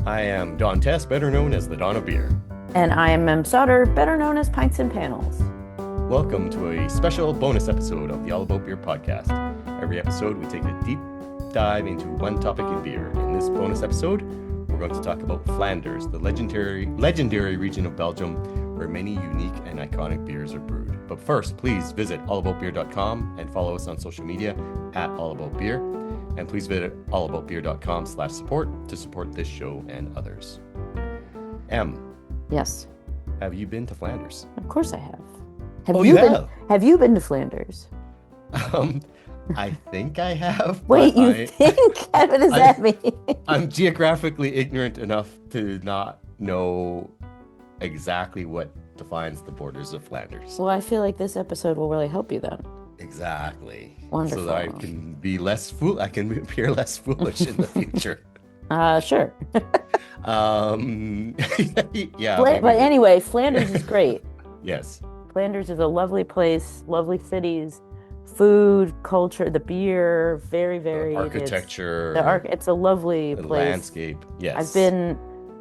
I am Don Tess, better known as the Don of Beer. And I am Mem Sutter, better known as Pints and Panels. Welcome to a special bonus episode of the All About Beer podcast. Every episode, we take a deep dive into one topic in beer. In this bonus episode, we're going to talk about Flanders, the legendary region of Belgium, where many unique and iconic beers are brewed. But first, please visit allaboutbeer.com and follow us on social media at allaboutbeer. And please visit allaboutbeer.com/support to support this show and others. Em, Yes, have you been to Flanders? of course I have. Have you been to Flanders? Um, I think I have. Wait, but you think? What does that mean? I'm geographically ignorant enough to not know exactly what defines the borders of Flanders. Well, I feel like this episode will really help you then. Exactly. Wonderful. So that I can be I can appear less foolish in the future. Sure. Yeah. But anyway, Flanders is great. Yes. Flanders is a lovely place, lovely cities, food, culture, the beer, very, very architecture. It's a lovely the place. Landscape. Yes.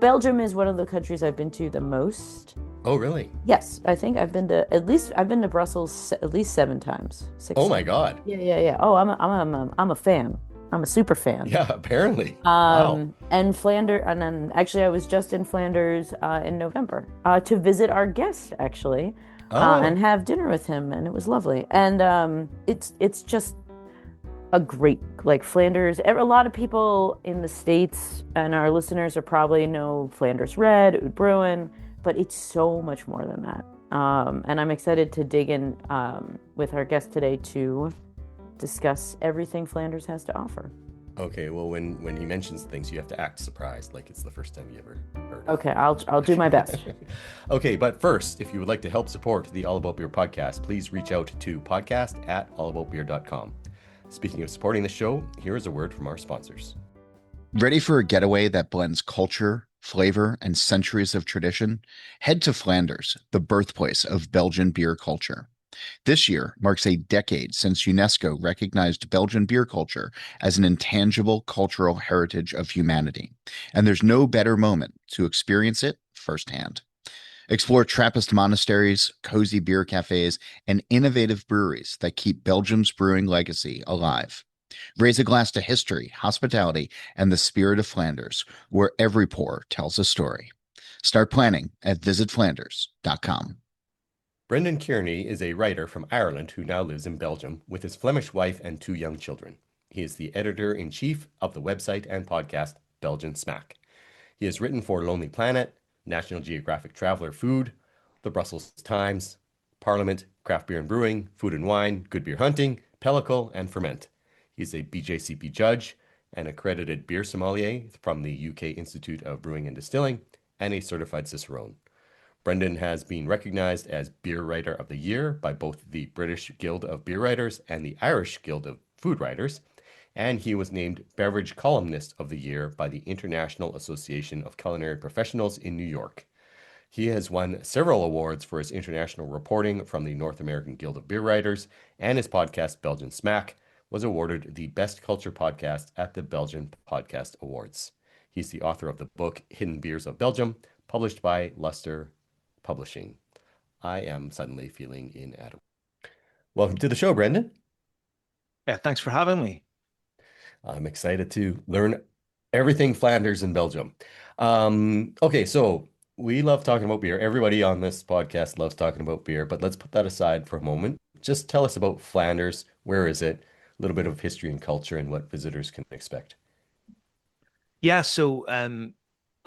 Belgium is one of the countries I've been to the most. Oh, really? Yes, I think I've been to Brussels at least 7 times. 6. Oh my God. Yeah. Oh, I'm a fan. I'm a super fan. Yeah, apparently. Wow. And Flanders, and then actually I was just in Flanders in November to visit our guest actually, and have dinner with him, and it was lovely. And it's just a great, like, Flanders. A lot of people in the States and our listeners are probably know Flanders Red, Oud Bruin, but it's so much more than that. And I'm excited to dig in with our guest today to discuss everything Flanders has to offer. Okay, well, when he mentions things, you have to act surprised, like it's the first time you ever heard. Okay, I'll do my best. Okay, but first, if you would like to help support the All About Beer podcast, please reach out to podcast@allaboutbeer.com. Speaking of supporting the show, here is a word from our sponsors. Ready for a getaway that blends culture, flavor, and centuries of tradition? Head to Flanders, the birthplace of Belgian beer culture. This year marks a decade since UNESCO recognized Belgian beer culture as an intangible cultural heritage of humanity, and there's no better moment to experience it firsthand. Explore Trappist monasteries, cozy beer cafés, and innovative breweries that keep Belgium's brewing legacy alive. Raise a glass to history, hospitality, and the spirit of Flanders, where every pour tells a story. Start planning at visitflanders.com. Brendan Kearney is a writer from Ireland who now lives in Belgium with his Flemish wife and 2 young children. He is the editor-in-chief of the website and podcast Belgian Smack. He has written for Lonely Planet, National Geographic Traveler Food, the Brussels Times, Parliament, Craft Beer and Brewing, Food and Wine, Good Beer Hunting, Pellicle, and Ferment. He's a BJCP judge, an accredited beer sommelier from the UK Institute of Brewing and Distilling, and a certified Cicerone. Brendan has been recognized as Beer Writer of the Year by both the British Guild of Beer Writers and the Irish Guild of Food Writers, and he was named Beverage Columnist of the Year by the International Association of Culinary Professionals in New York. He has won several awards for his international reporting from the North American Guild of Beer Writers, and his podcast, Belgian Smack, was awarded the Best Culture Podcast at the Belgian Podcast Awards. He's the author of the book Hidden Beers of Belgium, published by Luster Publishing. I am suddenly feeling inadequate. Welcome to the show, Brendan. Yeah, thanks for having me. I'm excited to learn everything Flanders in Belgium. Okay, so we love talking about beer. Everybody on this podcast loves talking about beer, but let's put that aside for a moment. Just tell us about Flanders. Where is it? A little bit of history and culture and what visitors can expect. Yeah, so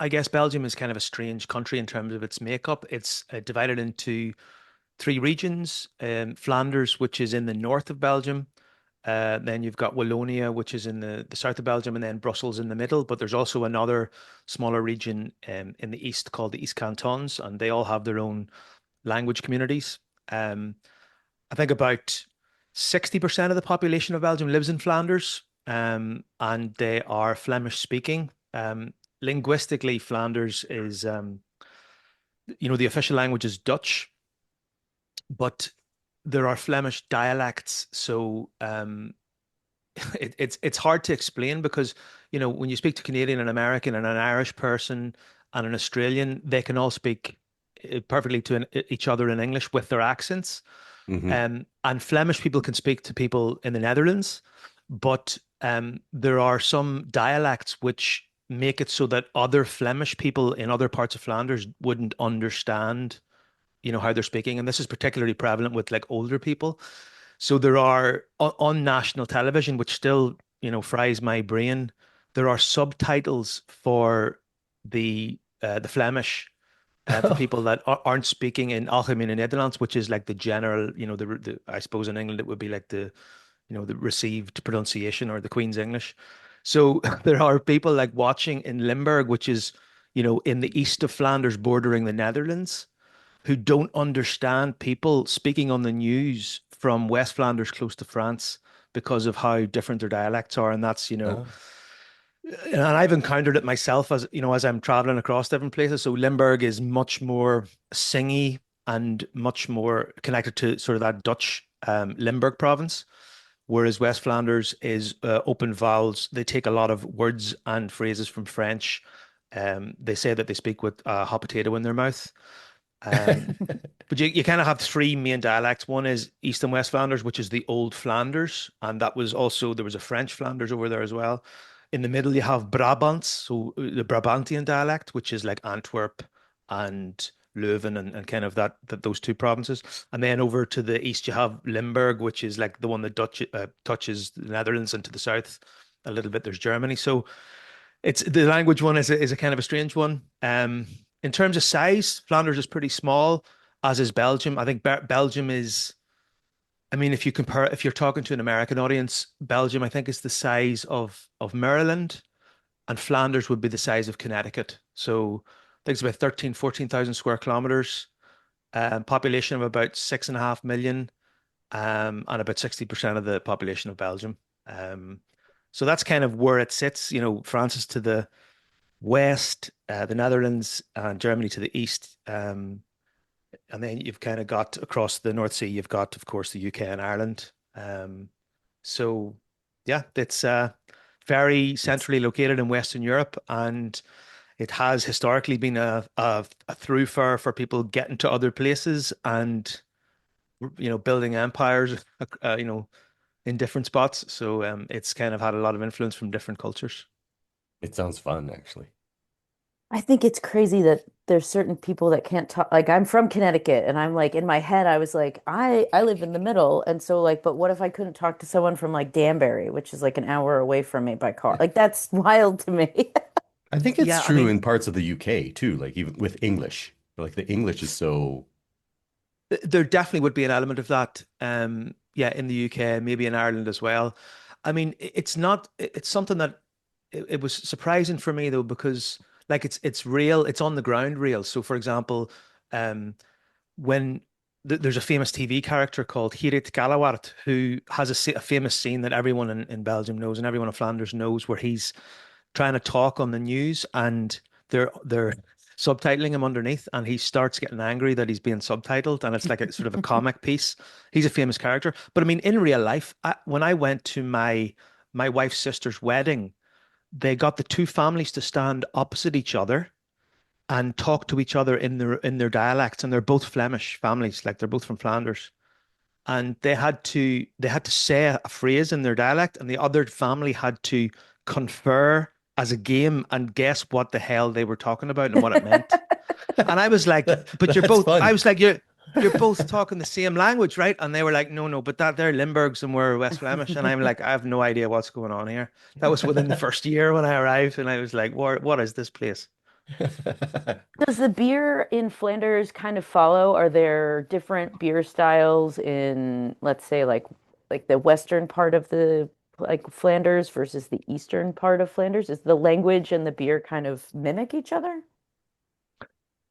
I guess Belgium is kind of a strange country in terms of its makeup. It's divided into 3 regions. Flanders, which is in the north of Belgium. Then you've got Wallonia, which is in the south of Belgium, and then Brussels in the middle. But there's also another smaller region in the east called the East Cantons, and they all have their own language communities. I think about 60% of the population of Belgium lives in Flanders, and they are Flemish speaking. Linguistically, Flanders is, the official language is Dutch, but there are Flemish dialects. So it's hard to explain because when you speak to Canadian and American and an Irish person and an Australian, they can all speak perfectly to each other in English with their accents. Hmm. And Flemish people can speak to people in the Netherlands, but there are some dialects which make it so that other Flemish people in other parts of Flanders wouldn't understand, how they're speaking. And this is particularly prevalent with like older people. So there are on national television, which still, fries my brain. There are subtitles for the Flemish for people that aren't speaking in Algemene Nederlands, which is like the general, I suppose in England it would be like the received pronunciation or the Queen's English. So there are people like watching in Limburg, which is, in the east of Flanders bordering the Netherlands, who don't understand people speaking on the news from West Flanders close to France because of how different their dialects are. And that's, Oh. and I've encountered it myself as I'm traveling across different places. So Limburg is much more singy and much more connected to sort of that Dutch Limburg province, whereas West Flanders is open vowels. They take a lot of words and phrases from French. They say that they speak with a hot potato in their mouth. Um, but you kind of have three main dialects. One is East and West Flanders, which is the old Flanders, and that was also there was a French Flanders over there as well. In the middle, you have Brabant, so the Brabantian dialect, which is like Antwerp and Leuven and kind of that those two provinces. And then over to the east, you have Limburg, which is like the one that touches the Netherlands, and to the south a little bit there's Germany. So it's the language one is a kind of a strange one. In terms of size, Flanders is pretty small, as is Belgium. I think Belgium is. I mean, if you're talking to an American audience, Belgium, I think, is the size of Maryland, and Flanders would be the size of Connecticut. So I think it's about 13, 14,000 square kilometers, population of about 6.5 million, and about 60% of the population of Belgium. Um, so that's kind of where it sits. France is to the west, the Netherlands and Germany to the east. And then you've kind of got across the North Sea, you've got, of course, the UK and Ireland. So yeah, it's very It's centrally located in Western Europe, and it has historically been a thoroughfare for people getting to other places and building empires, in different spots. So it's kind of had a lot of influence from different cultures. it sounds fun, actually. I think it's crazy that there's certain people that can't talk. Like I'm from Connecticut and I'm like in my head I was like I live in the middle and so like but what if I couldn't talk to someone from like Danbury, which is like an hour away from me by car? Like that's wild to me. I think it's Yeah, I true mean, in parts of the UK too, like even with English. Like the English is so, there definitely would be an element of that. Yeah, in the UK, maybe in Ireland as well. I mean, it's not. It's something that it was surprising for me though because like it's real. It's on the ground real. So, for example, um, when there's a famous TV character called Hirit Galawart who has a famous scene that everyone in Belgium knows and everyone in Flanders knows, where he's trying to talk on the news and they're subtitling him underneath and he starts getting angry that he's being subtitled and it's like a sort of a comic piece. He's a famous character. But I mean, in real life, when I went to my wife's sister's wedding, they got the two families to stand opposite each other and talk to each other in their dialects, and they're both Flemish families, like they're both from Flanders. And they had to say a phrase in their dialect, and the other family had to confer as a game and guess what the hell they were talking about and what it meant. And I was like, but you're that's both, I fun. was like, you're both talking the same language, right? And they were like, no, no, but that they're Limburgs and we're West Flemish. And I'm like, I have no idea what's going on here. That was within the first year when I arrived, and I was like, what is this place? Does the beer in Flanders kind of follow? Are there different beer styles in, let's say, like the western part of the like Flanders versus the eastern part of Flanders? Is the language and the beer kind of mimic each other?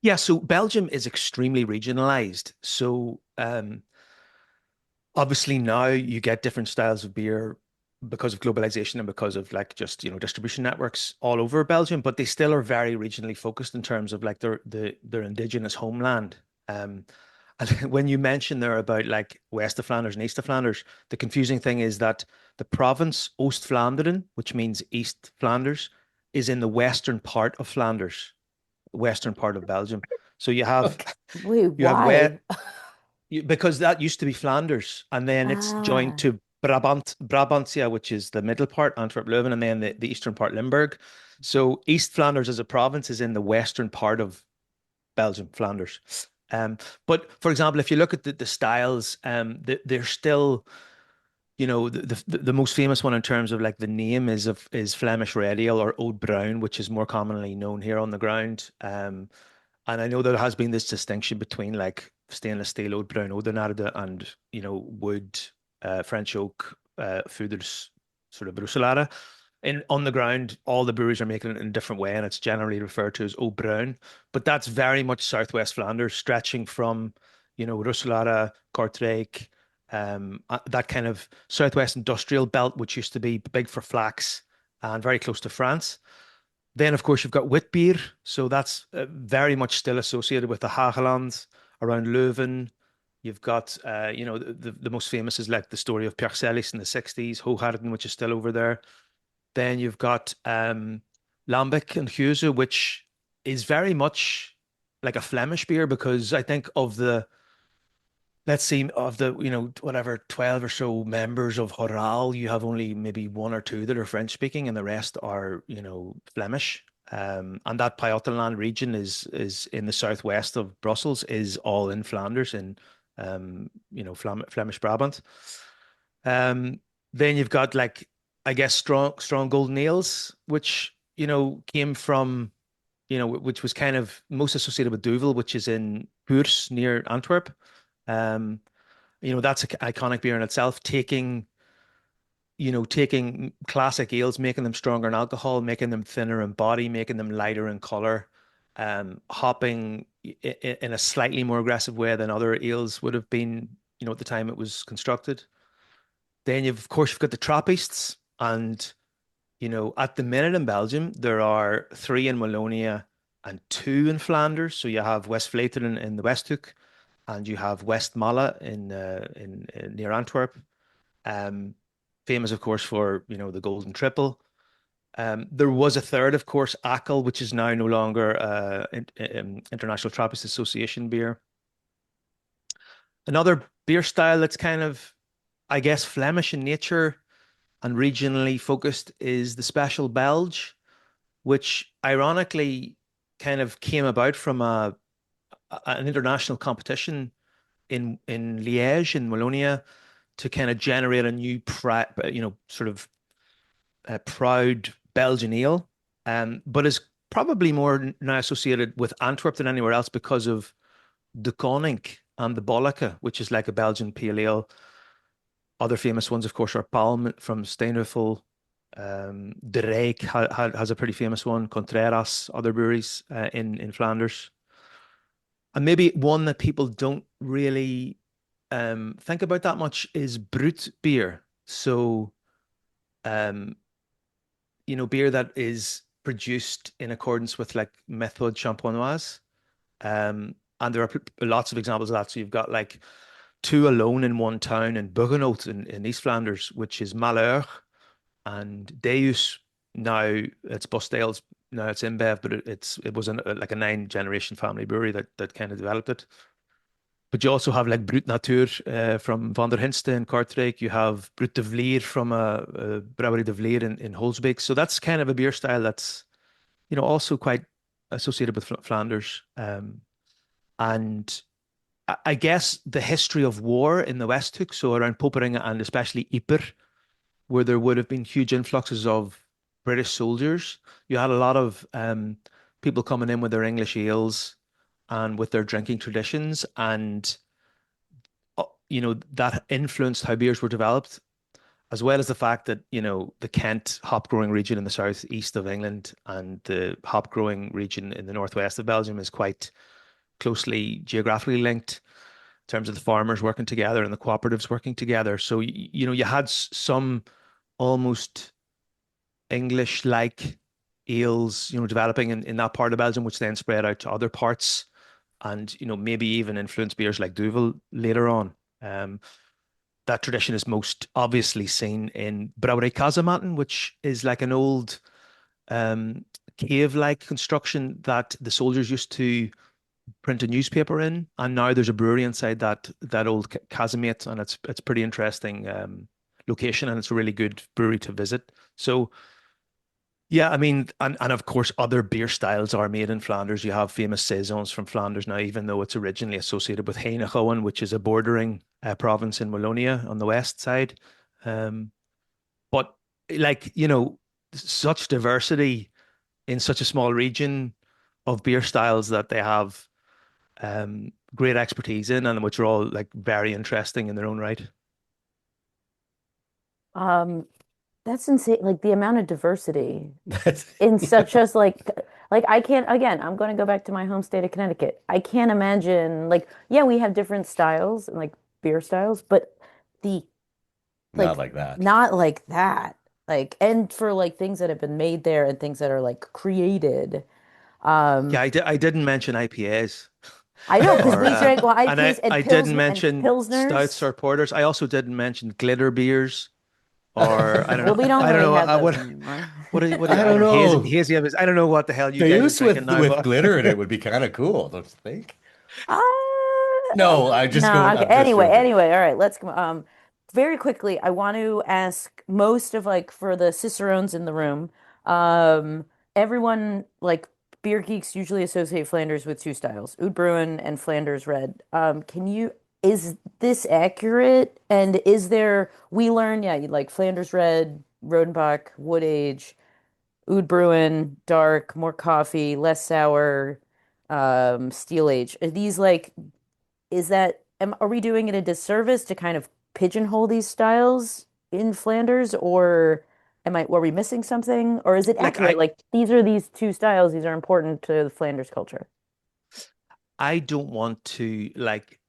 Yeah, so Belgium is extremely regionalized. So obviously now you get different styles of beer because of globalization and because of like just distribution networks all over Belgium, but they still are very regionally focused in terms of like their indigenous homeland. Um, And when you mention there about like west of Flanders and east of Flanders, the confusing thing is that the province Oost-Vlaanderen, which means East Flanders, is in the western part of Flanders, western part of Belgium. So Okay. Wait, you have west why? because that used to be Flanders, and then it's joined Ah, to Brabantia, which is the middle part, Antwerp, Leuven, and then the eastern part, Limburg. So East Flanders as a province is in the western part of Belgium, Flanders. Um, but for example, if you look at the styles, they're still, the most famous one in terms of like the name is Flemish Red Ale or Oud Bruin, which is more commonly known here on the ground. And I know there has been this distinction between like stainless steel Oud Bruin Oudenaarde and wood, French oak, Foeders sort of Brusselaar. In on the ground, all the breweries are making it in a different way, and it's generally referred to as Oud Bruin. But that's very much Southwest Flanders, stretching from, Roeselare, Kortrijk, that kind of Southwest industrial belt, which used to be big for flax and very close to France. Then, of course, you've got wit beer. So that's very much still associated with the Hagelands around Leuven. You've got, the most famous is like the story of Perselis in the 60s, Hoogharden, which is still over there. Then you've got Lambic and Huze, which is very much like a Flemish beer because I think of the, let's see, of the, whatever, 12 or so members of Horal, you have only maybe one or two that are French speaking, and the rest are, Flemish. And that Pajottenland region is in the southwest of Brussels, is all in Flanders, in Flemish Brabant. Um, then you've got like, I guess, strong golden ales, which came from, which was kind of most associated with Duvel, which is in Hoors near Antwerp. Um, that's an iconic beer in itself, taking classic ales, making them stronger in alcohol, making them thinner in body, making them lighter in color, hopping in a slightly more aggressive way than other ales would have been, at the time it was constructed. Then of course, you've got the Trappists, and at the minute in Belgium, there are three in Wallonia and two in Flanders. So you have West Vleteren in the Westhoek, and you have Westmalle in near Antwerp. Um, Famous, of course, for the Golden Triple. There was a third, of course, Akel, which is now no longer International Trappist Association beer. Another beer style that's kind of, I guess, Flemish in nature and regionally focused is the Special Belge, which ironically kind of came about from an international competition in Liège in Wallonia to kind of generate a new sort of proud Belgian ale, but is probably more now associated with Antwerp than anywhere else because of the Koning and the Bolleke, which is like a Belgian pale ale. Other famous ones, of course, are Palm from Steenhuffel. De Rijk has a pretty famous one. Contreras, other breweries in Flanders. And maybe one that people don't really think about that much is brut beer. So, um, beer that is produced in accordance with like méthode champenoise. And there are lots of examples of that. So you've got like two alone in one town in Buggenhout in East Flanders, which is Malheur, and Deus. Now it's Bostales, now it's InBev, but it was like a 9 generation family brewery that kind of developed it. But you also have like Brut Natuur from Van der Hinste in Kortrijk. You have Brut de Vlier from a Brouwery de Vlier in Holsbeek. So that's kind of a beer style that's, also quite associated with Flanders. And I guess the history of war in the Westhoek, so around Poperinge and especially Ypres, where there would have been huge influxes of British soldiers. You had a lot of people coming in with their English ales and with their drinking traditions, and that influenced how beers were developed, as well as the fact that the Kent hop growing region in the southeast of England and the hop growing region in the northwest of Belgium is quite closely geographically linked in terms of the farmers working together and the cooperatives working together. So you had some almost English-like ales, developing in that part of Belgium, which then spread out to other parts. and maybe even influence beers like Duvel later on. Um, that tradition is most obviously seen in Brouwerij Kazematten, which is like an old um, cave-like construction that the soldiers used to print a newspaper in, and now there's a brewery inside that old casemate, and it's pretty interesting location, and it's a really good brewery to visit. So yeah, I mean, and of course, other beer styles are made in Flanders. You have famous saisons from Flanders now, even though it's originally associated with Henegouwen, which is a bordering province in Wallonia on the west side. Um, but like, such diversity in such a small region of beer styles that they have great expertise in, and which are all like very interesting in their own right. Um, that's insane. Like the amount of diversity That's in yeah. such as like I can't again, I'm going to go back to my home state of Connecticut. I can't imagine like yeah, we have different styles and like beer styles, but the Not like like that. not like that. Like and for like things that have been made there and things that are like created. Um Yeah, I didn't mention IPAs. I know because Or we drank well and IPAs and I didn't and mention stouts pilsners. or porters. I also didn't mention glitter beers, or Well, we don't I don't really know have those what anymore. is I I don't don't know know. hazy I don't know what the hell you The guys are use drinking now, with but glitter in it would be kind of cool, don't you think? Uh, No, I just no, go. okay. I'm just joking. All right, let's go. Very quickly, I want to ask most of like for the Cicerones in the room, um, everyone like beer geeks usually associate Flanders with two styles, Oud Bruin and Flanders Red. Is this accurate? And is there, we learn, yeah, you like Flanders Red, Rodenbach, Wood Age, Oud Bruin, dark, more coffee, less sour, steel age. Are these like is that are we doing it a disservice to kind of pigeonhole these styles in Flanders, or were we missing something, or is it like accurate? Like these are these two styles, these are important to the Flanders culture. I don't want to like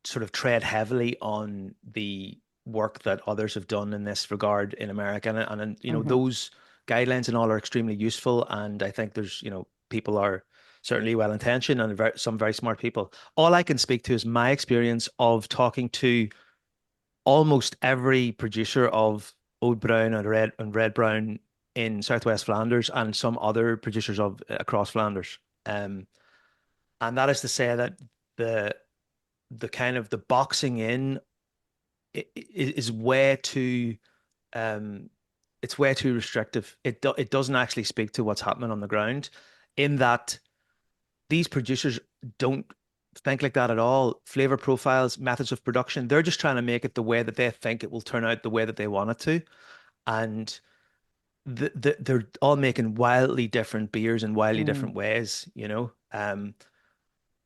sort of tread heavily on the work that others have done in this regard in America. And Hmm. those guidelines and all are extremely useful. And I think there's, people are certainly well intentioned and some very smart people. All I can speak to is my experience of talking to almost every producer of Old Brown and Red Brown in Southwest Flanders and some other producers of across Flanders. Um, and that is to say that the the kind of the boxing in is way too um it's way too restrictive. It doesn't actually speak to what's happening on the ground, in that these producers don't think like that at all. Flavor profiles, methods of production, they're just trying to make it the way that they think it will turn out, the way that they want it to. And they're all making wildly different beers in wildly Mm. different ways,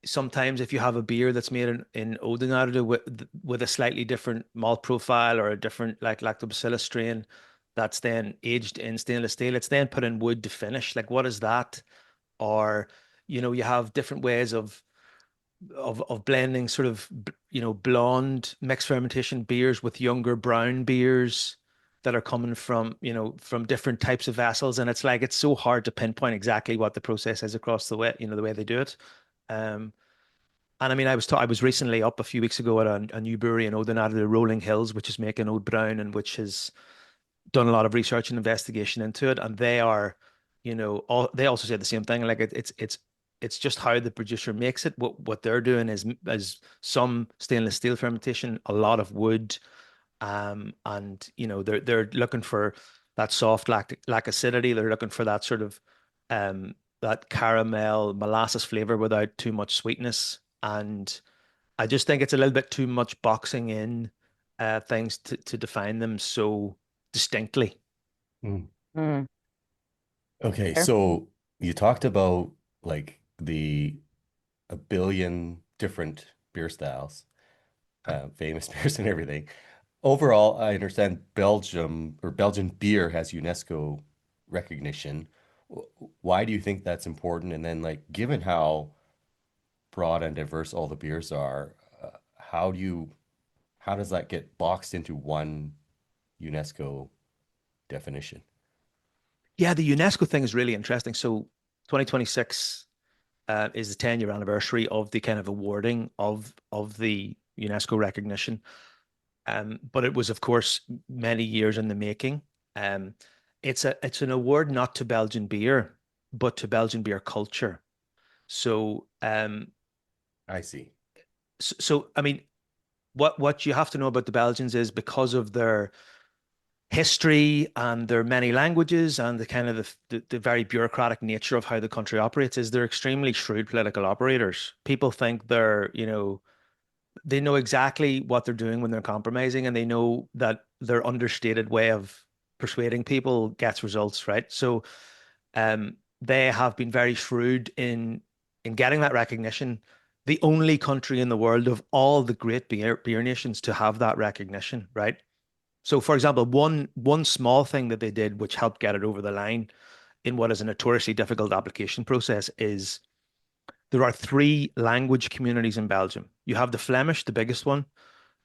sometimes if you have a beer that's made in Oudenaarde with a slightly different malt profile or a different like lactobacillus strain that's then aged in stainless steel, it's then put in wood to finish. Like, what is that? Or, you have different ways of blending sort of blonde mixed fermentation beers with younger brown beers that are coming from from different types of vessels, and it's like it's so hard to pinpoint exactly what the process is across the way, the way they do it. Um, and I mean, I was recently up a few weeks ago at a new brewery in Oudenaarde, the Rolling Hills, which is making Oud Brown and which has done a lot of research and investigation into it. And they are, they also say the same thing. Like it's just how the producer makes it. What they're doing is some stainless steel fermentation, a lot of wood, and they're looking for that soft lack acidity. They're looking for that sort of that caramel molasses flavor without too much sweetness. And I just think it's a little bit too much boxing in things to define them so distinctly. Mm. Mm. Okay, Fair. so you talked about like the a billion different beer styles, famous beers and everything. Overall, I understand Belgium or Belgian beer has UNESCO recognition. Why do you think that's important? And then, like, given how broad and diverse all the beers are, how do you how does that get boxed into one UNESCO definition? Yeah, the UNESCO thing is really interesting. So 2026 is the 10-year anniversary of the kind of awarding of the UNESCO recognition. But it was, of course, many years in the making. Um, it's an award not to Belgian beer, but to Belgian beer culture. So I see. I mean, what you have to know about the Belgians is because of their history and their many languages and the kind of the very bureaucratic nature of how the country operates is they're extremely shrewd political operators. People think they know exactly what they're doing when they're compromising, and they know that their understated way of persuading people gets results, right? So they have been very shrewd in getting that recognition. The only country in the world of all the great beer nations to have that recognition, right? So, for example, one small thing that they did, which helped get it over the line in what is a notoriously difficult application process, is there are three language communities in Belgium. You have the Flemish, the biggest one,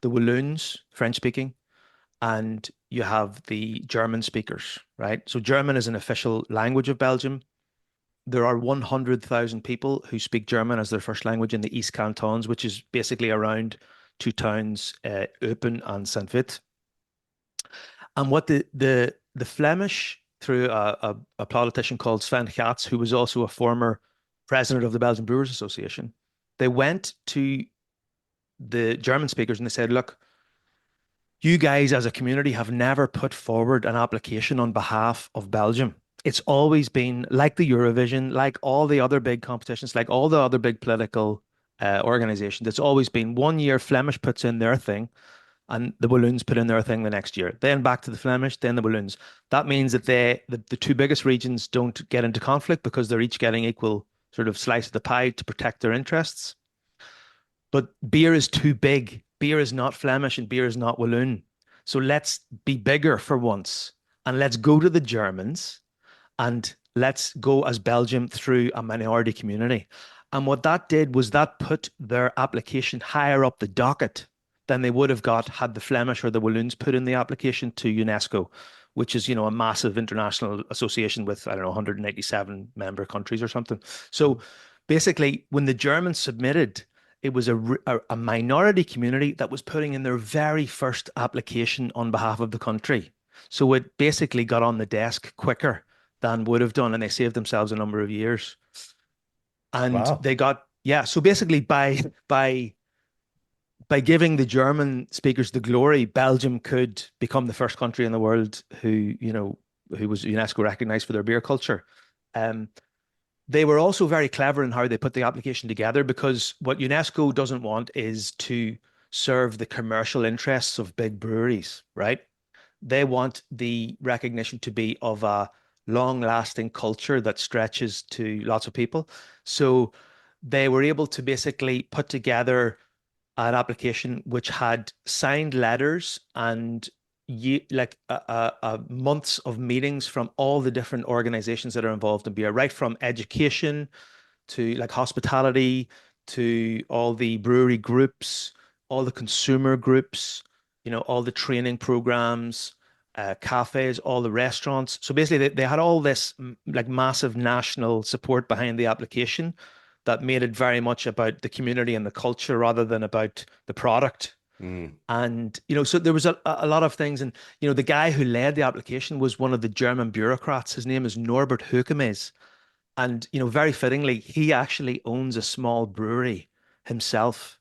the Walloons, French speaking, and you have the German speakers, right? So German is an official language of Belgium. There are 100,000 people who speak German as their first language in the East Cantons, which is basically around two towns, Eupen and Saint Vith. And what the Flemish, through a politician called Sven Gatz, who was also a former president of the Belgian Brewers Association, they went to the German speakers and they said, look, you guys as a community have never put forward an application on behalf of Belgium. It's always been like the Eurovision, like all the other big competitions, like all the other big political organizations. It's always been 1 year Flemish puts in their thing and the Walloons put in their thing the next year. Then back to the Flemish, then the Walloons. That means that the two biggest regions don't get into conflict because they're each getting equal sort of slice of the pie to protect their interests. But beer is too big. Beer is not Flemish and beer is not Walloon. So let's be bigger for once and let's go to the Germans and let's go as Belgium through a minority community. And what that did was that put their application higher up the docket than they would have got had the Flemish or the Walloons put in the application to UNESCO, which is, a massive international association with, I don't know, 187 member countries or something. So basically, when the Germans submitted, it was a minority community that was putting in their very first application on behalf of the country. So it basically got on the desk quicker than would have done, and they saved themselves a number of years. And Wow. they got, yeah. So basically, by giving the German speakers the glory, Belgium could become the first country in the world who was UNESCO recognized for their beer culture. They were also very clever in how they put the application together, because what UNESCO doesn't want is to serve the commercial interests of big breweries, right? They want the recognition to be of a long-lasting culture that stretches to lots of people. So they were able to basically put together an application which had signed letters and months of meetings from all the different organizations that are involved in beer, right from education to like hospitality to all the brewery groups, all the consumer groups, all the training programs, cafes, all the restaurants. So basically, they had all this like massive national support behind the application that made it very much about the community and the culture rather than about the product. Mm. And, so there was a lot of things. And, the guy who led the application was one of the German bureaucrats. His name is Norbert Hökemes. And, very fittingly, he actually owns a small brewery himself.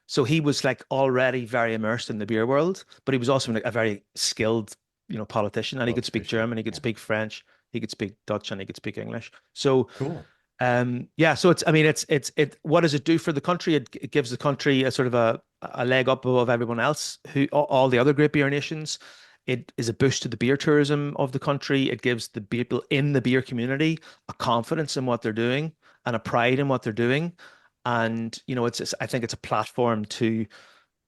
So he was like already very immersed in the beer world, but he was also a very skilled, politician, and he could speak Politician. German, he could Yeah. speak French, he could speak Dutch, and he could speak English. So Cool. yeah, so I mean, what does it do for the country? It gives the country a sort of a leg up above everyone else, who all the other great beer nations. It is a boost to the beer tourism of the country. It gives the people in the beer community a confidence in what they're doing and a pride in what they're doing. And, I think it's a platform to,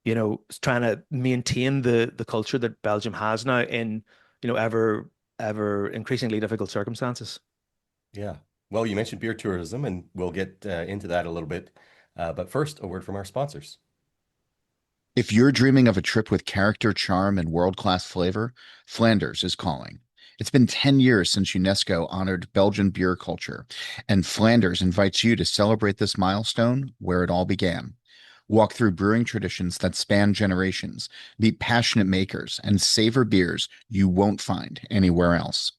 trying to maintain the culture that Belgium has now in, ever increasingly difficult circumstances. Yeah. Well, you mentioned beer tourism, and we'll get into that a little bit. But first, a word from our sponsors. If you're dreaming of a trip with character, charm, and world-class flavor, Flanders is calling. It's been 10 years since UNESCO honored Belgian beer culture, and Flanders invites you to celebrate this milestone where it all began. Walk through brewing traditions that span generations, meet passionate makers, and savor beers you won't find anywhere else.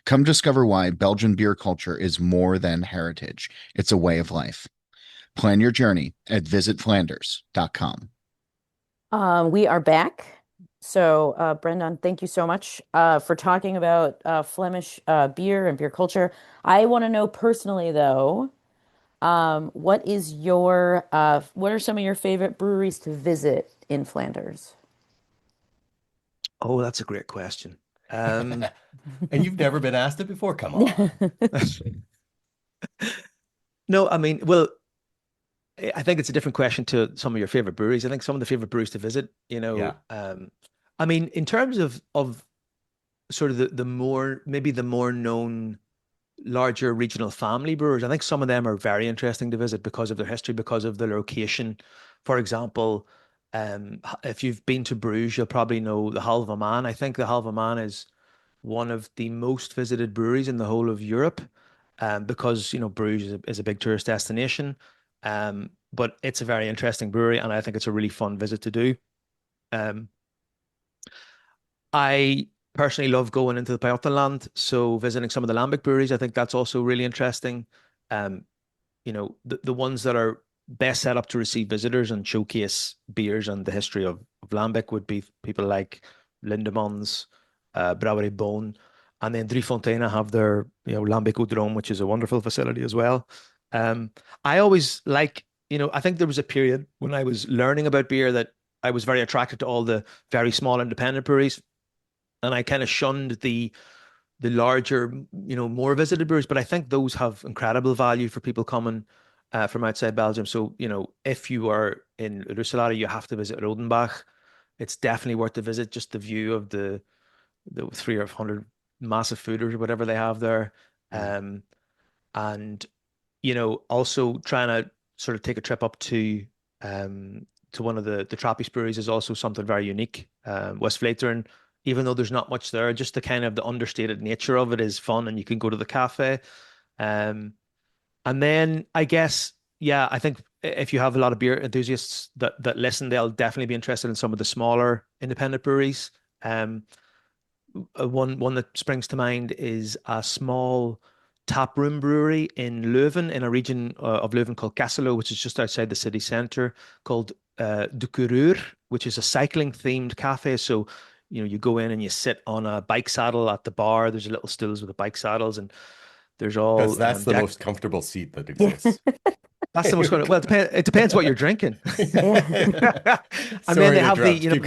Come discover why Belgian beer culture is more than heritage, it's a way of life. Plan your journey at visitflanders.com. We are back. So, Brendan, thank you so much for talking about Flemish beer and beer culture. I want to know personally, though, what are some of your favorite breweries to visit in Flanders? Oh, that's a great question. And you've never been asked it before? Come on. No, I mean, well, I think it's a different question to some of your favorite breweries. I think some of the favorite breweries to visit, Yeah. I mean, in terms of sort of the more maybe the more known larger regional family brewers, I think some of them are very interesting to visit because of their history, because of their location. For example, if you've been to Bruges, you'll probably know the Halve Man. I think the Halve Man is one of the most visited breweries in the whole of Europe, because Bruges is a big tourist destination. But it's a very interesting brewery, and I think it's a really fun visit to do. Um, I personally love going into the Pajottenland, so visiting some of the Lambic breweries. I think that's also really interesting. Um, the ones that are best set up to receive visitors and showcase beers and the history of Lambic would be people like Lindemans, Brouwerij Boon, and then Driefonteinen have their Lambic Udrome, which is a wonderful facility as well. Um, I always like, I think there was a period when I was learning about beer that I was very attracted to all the very small independent breweries, and I kind of shunned the larger, more visited breweries. But I think those have incredible value for people coming from outside Belgium. So, if you are in Roeselare, you have to visit Rodenbach. It's definitely worth the visit. Just the view of the 300 massive fooders or whatever they have there. Mm. Um, and also trying to sort of take a trip up to one of the Trappist breweries is also something very unique. West Vleteren, even though there's not much there, just the kind of the understated nature of it is fun, and you can go to the cafe. Um, and then I guess, yeah, I think if you have a lot of beer enthusiasts that listen, they'll definitely be interested in some of the smaller independent breweries. Um, one that springs to mind is a small taproom brewery in Leuven, in a region of Leuven called Kasselo, which is just outside the city centre, called De Coureur, which is a cycling themed cafe. So, you go in and you sit on a bike saddle at the bar. There's little stools with the bike saddles, and there's Because all that's the deck. most comfortable seat that Yeah. exists. That's the most. Well, it depends what you're drinking. And then Sorry they to have the, interrupt. Keep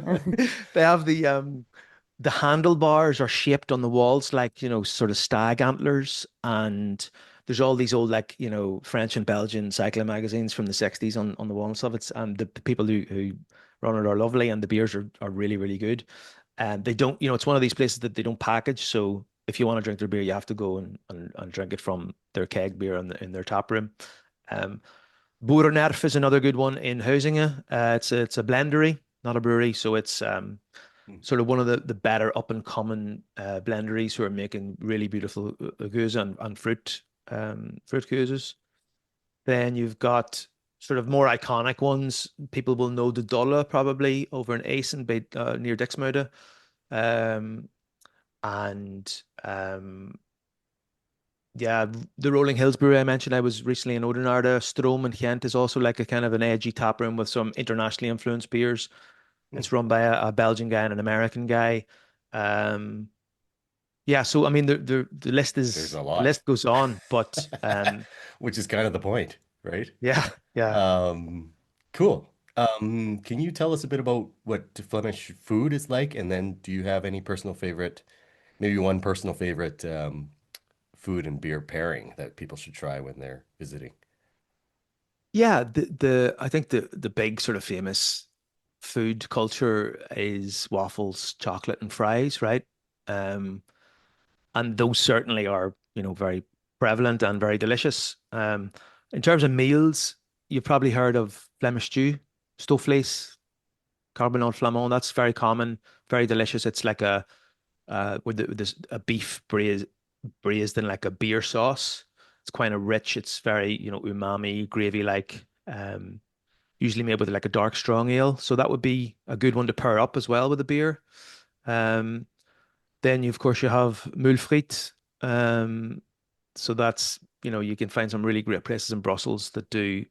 going. they have the handlebars are shaped on the walls like, sort of stag antlers. And there's all these old, like, French and Belgian cycling magazines from the 60s on the wall and stuff. It's and the people who run it are lovely, and the beers are really, really good. And they don't, it's one of these places that they don't package. So if you want to drink their beer, you have to go and drink it from their keg beer in their tap room. Um, Boerenerf is another good one in Huizinge. It's a blendery, not a brewery. So it's sort of one of the better up and coming blenderies who are making really beautiful goose and fruit gooses. Then you've got sort of more iconic ones. People will know the Dolle probably over in Asen, near Dixmude. Um, and Yeah, the Rolling Hills Brewery I mentioned, I was recently in Oudenaarde. Stroom in Ghent is also like a kind of an edgy tap room with some internationally influenced beers. Mm. It's run by a Belgian guy and an American guy. Um, yeah, so I mean There's a the lot, list goes on, but which is kind of the point, right? yeah, yeah. Um, cool. Can you tell us a bit about what Flemish food is like? And then do you have any personal favorite, maybe one personal favorite food and beer pairing that people should try when they're visiting? Yeah, the I think the big sort of famous food culture is waffles, chocolate, and fries, right? Um, and those certainly are, very prevalent and very delicious. In terms of meals, you've probably heard of Flemish stew, stoofvlees, carbonade flamand. That's very common, very delicious. It's like with this a beef braised in like a beer sauce. It's quite a rich. It's very, umami, gravy like. Usually made with like a dark strong ale. So that would be a good one to pair up as well with a beer. Um, then of course you have mule frites. So that's, you can find some really great places in Brussels that do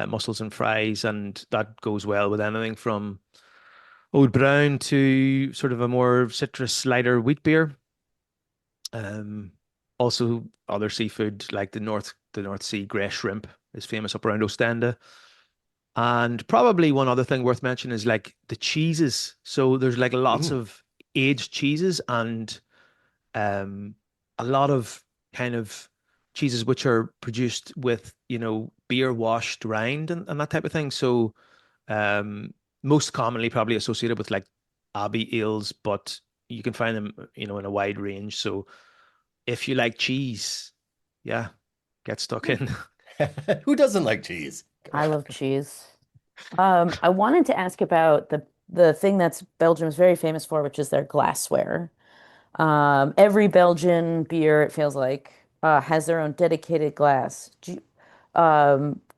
mussels and fries, and that goes well with anything from old brown to sort of a more citrus, lighter wheat beer. Um, Also other seafood like the North Sea grey shrimp is famous up around Ostende. And probably one other thing worth mentioning is like the cheeses. So there's like lots Mm. of aged cheeses and um, a lot of kind of cheeses which are produced with, beer washed rind and that type of thing. So um, most commonly probably associated with like Abbey ales, but you can find them, in a wide range. So if you like cheese, yeah, get stuck in. Who doesn't like cheese? Come I on. love cheese. I wanted to ask about the thing that's Belgium is very famous for, which is their glassware. Every Belgian beer, it feels like, has their own dedicated glass.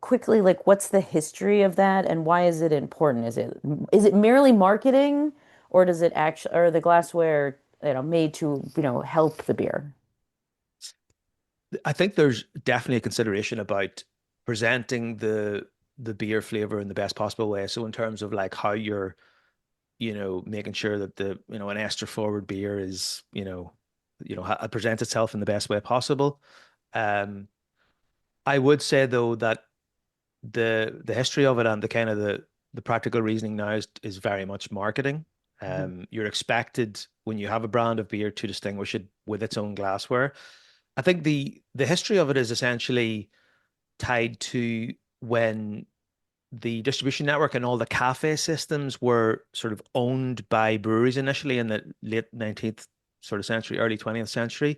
Quickly, like, what's the history of that, and why is it important? Is it merely marketing, or does it actually, or the glassware, made to, help the beer? I think there's definitely a consideration about presenting the beer flavor in the best possible way. So in terms of like how you're, making sure that an ester forward beer is, presents itself in the best way possible. Um, I would say though that the history of it and the kind of the practical reasoning now is very much marketing. Mhm. You're expected when you have a brand of beer to distinguish it with its own glassware. I think the history of it is essentially tied to when the distribution network and all the cafe systems were sort of owned by breweries initially in the late 19th sort of century, early 20th century,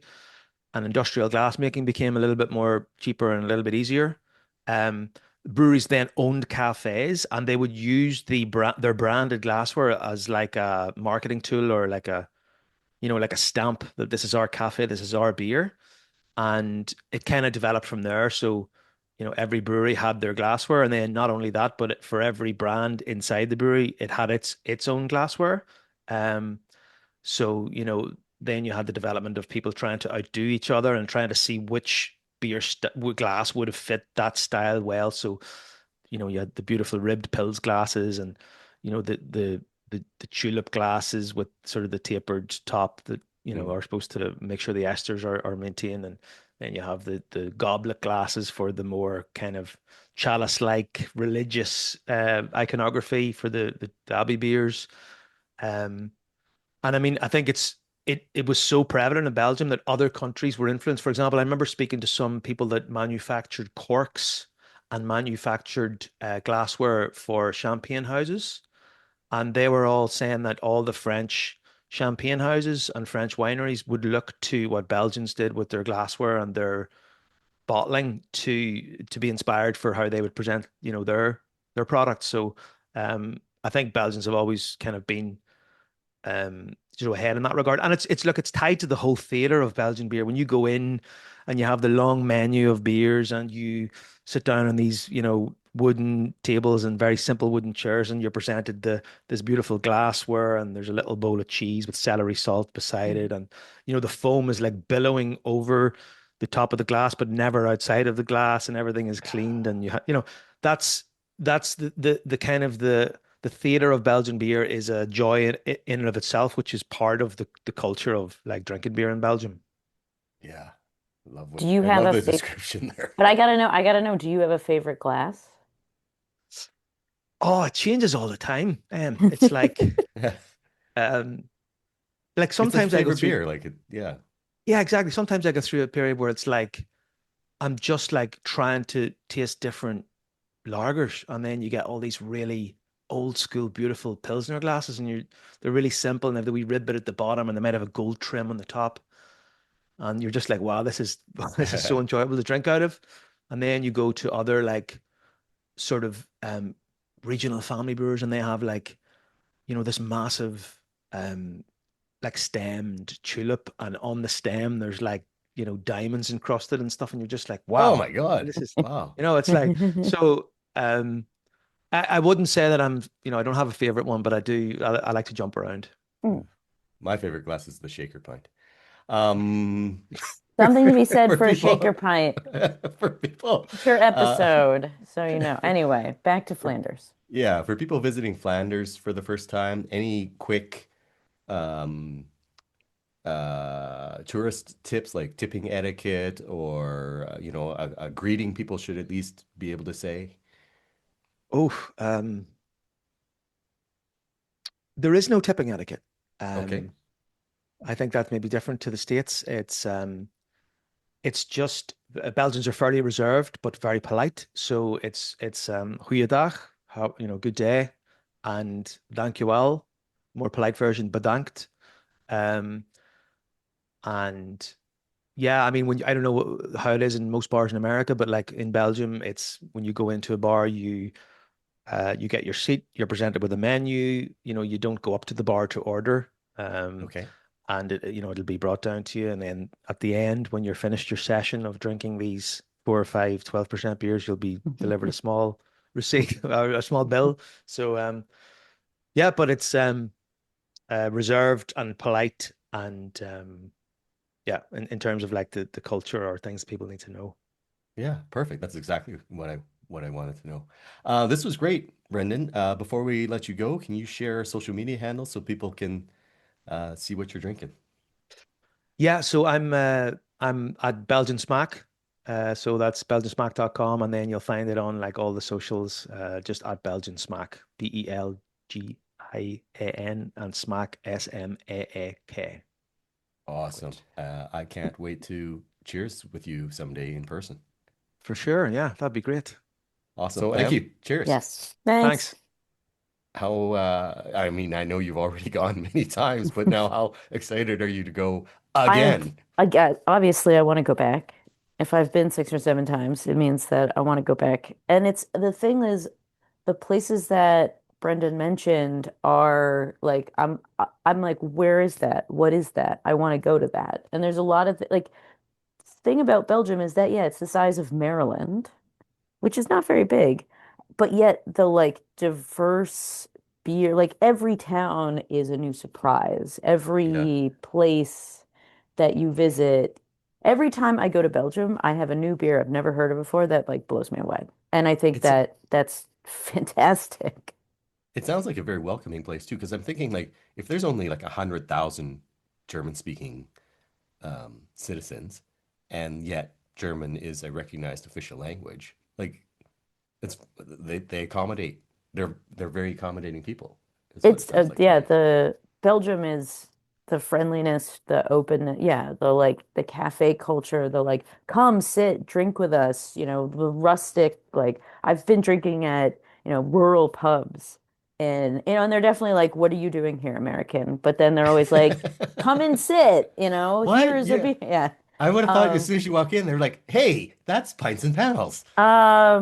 and industrial glass making became a little bit more cheaper and a little bit easier. Um, Breweries then owned cafes, and they would use their branded glassware as like a marketing tool or like a stamp that this is our cafe, this is our beer, and it kind of developed from there. So, every brewery had their glassware, and then not only that, but for every brand inside the brewery, it had its own glassware. Um, so, then you had the development of people trying to outdo each other and trying to see which glass would have fit that style well. So, you had the beautiful ribbed pills glasses and, the tulip glasses with sort of the tapered top that, Mm. are supposed to make sure the esters are maintained. And then you have the goblet glasses for the more kind of chalice-like religious iconography for the Abbey beers. Um, and I mean, I think it was so prevalent in Belgium that other countries were influenced. For example, I remember speaking to some people that manufactured corks and manufactured glassware for champagne houses, and they were all saying that all the French champagne houses and French wineries would look to what Belgians did with their glassware and their bottling to be inspired for how they would present, their products. So I think Belgians have always kind of been ahead in that regard. And it's tied to the whole theater of Belgian beer. When you go in and you have the long menu of beers and you sit down on these, wooden tables and very simple wooden chairs, and you're presented this beautiful glassware, and there's a little bowl of cheese with celery salt beside it, and the foam is like billowing over the top of the glass, but never outside of the glass, and everything is cleaned, and that's that's the kind of the theater of Belgian beer is a joy in and of itself, which is part of the culture of like drinking beer in Belgium. Yeah. Do you I have love a the favorite? description there. But I gotta know, do you have a favorite glass? Oh, it changes all the time. It's um, like It's like sometimes I go favorite through, beer. Like it, yeah. yeah, exactly. Sometimes I go through a period where it's like I'm just like trying to taste different lagers, and then you get all these really old school, beautiful Pilsner glasses, and they're really simple and they have the wee rib bit at the bottom, and they might have a gold trim on the top. And you're just like, wow, this is this is so enjoyable to drink out of. And then you go to other like sort of regional family brewers, and they have like this massive um like stemmed tulip, and on the stem there's like, diamonds encrusted and stuff, and you're just like, Oh wow, my God. this is, Wow. it's like, so I wouldn't say that I don't have a favorite one, but I like to jump around. Mm. My favorite glass is the shaker pint. Um, Something to be said for for a shaker people, pint. for people, Future uh, episode, so you know. Anyway, back to for, Flanders. yeah, for people visiting Flanders for the first time, any quick um, tourist tips like tipping etiquette or a greeting people should at least be able to say? Oh, there is no tipping etiquette. Okay. Um, I think that may be different to the States. It's just Belgians are fairly reserved but very polite. So it's goeiedag, how good day, and dankjewel, more polite version, bedankt. Um, and yeah, I mean, I don't know how it is in most bars in America, but like in Belgium, it's when you go into a bar, you get your seat, you're presented with a menu, you don't go up to the bar to order. Okay. And it'll be brought down to you. And then at the end, when you're finished your session of drinking these 4 or 5 12% beers, you'll be delivered a small receipt or a small bill. So yeah, but it's reserved and polite, and yeah, in terms of like the culture or things people need to know. Yeah, perfect. That's exactly what I wanted to know. This was great, Brendan. Before we let you go, can you share social media handles so people can see what you're drinking? Yeah, so I'm at Belgian Smack. So that's belgiansmack.com, and then you'll find it on like all the socials, just at Belgian Smack, Belgian, and Smack, Smaak. Awesome. Great. I can't wait to cheers with you someday in person. For sure. Yeah, that'd be great. Awesome. So, Thank Em, you. Cheers. Yes. Thanks. Thanks. How, I mean, I know you've already gone many times, but now how excited are you to go I'm again? I get obviously I want to go back. If I've been 6 or 7 times, it means that I want to go back. And it's the thing is the places that Brendan mentioned are like I'm like, where is that? What is that? I want to go to that. And there's a lot of like thing about Belgium is that yeah, it's the size of Maryland, which is not very big, but yet the like diverse beer, like every town is a new surprise. Yeah. Every place that you visit, every time I go to Belgium, I have a new beer I've never heard of before that like blows me away. And I think It's that that's fantastic. it sounds like a very welcoming place too, because I'm thinking like if there's only like 100,000 German speaking citizens, and yet German is a recognized official language, like they accommodate. They're very accommodating people, is what it It's sounds like to yeah, me. the Belgium is the friendliness, the openness, yeah, the like the cafe culture, the like come sit, drink with us, the rustic like I've been drinking at, rural pubs and and they're definitely like, what are you doing here, American? But then they're always like, come and sit, What? here's a Yeah. beer. Yeah. I would have thought as Um soon as you walk in, they're like, "Hey, that's pints and panels." not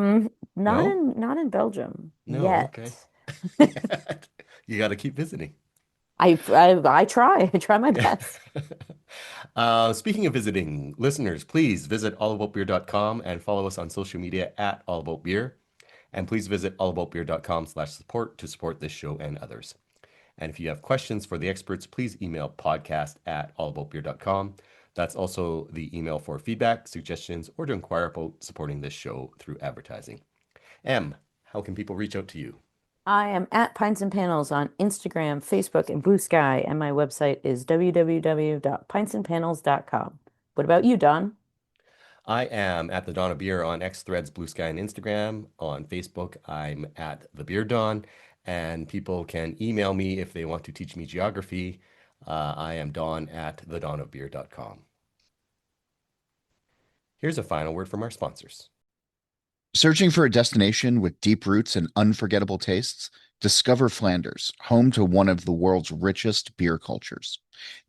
No? in Belgium No, okay. yet. You got to keep visiting. I try. I try my best. Speaking of visiting, listeners, please visit allaboutbeer.com and follow us on social media at allaboutbeer. And please visit allaboutbeer.com/support to support this show and others. And if you have questions for the experts, please email podcast@allaboutbeer.com. That's also the email for feedback, suggestions, or to inquire about supporting this show through advertising. M, how can people reach out to you? I am at Pints and Panels on Instagram, Facebook, and Blue Sky, and my website is www.pintsandpanels.com. What about you, Don? I am at the Dawn of Beer on X Threads, Blue Sky, and Instagram. On Facebook, I'm at the Beer Dawn, and people can email me if they want to teach me geography. I am Dawn at thedawnofbeer.com. Here's a final word from our sponsors. Searching for a destination with deep roots and unforgettable tastes? Discover Flanders, home to one of the world's richest beer cultures.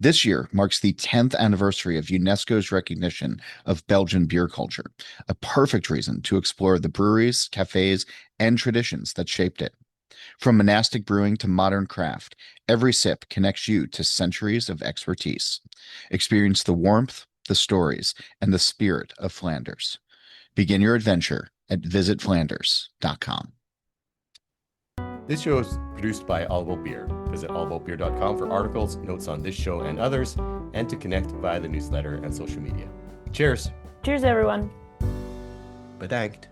This year marks the 10th anniversary of UNESCO's recognition of Belgian beer culture, a perfect reason to explore the breweries, cafes, and traditions that shaped it. From monastic brewing to modern craft, every sip connects you to centuries of expertise. Experience the warmth, the stories, and the spirit of Flanders. Begin your adventure at visitflanders.com. This show is produced by All About Beer. Visit allaboutbeer.com for articles, notes on this show and others, and to connect via the newsletter and social media. Cheers. Cheers, everyone. Bedankt.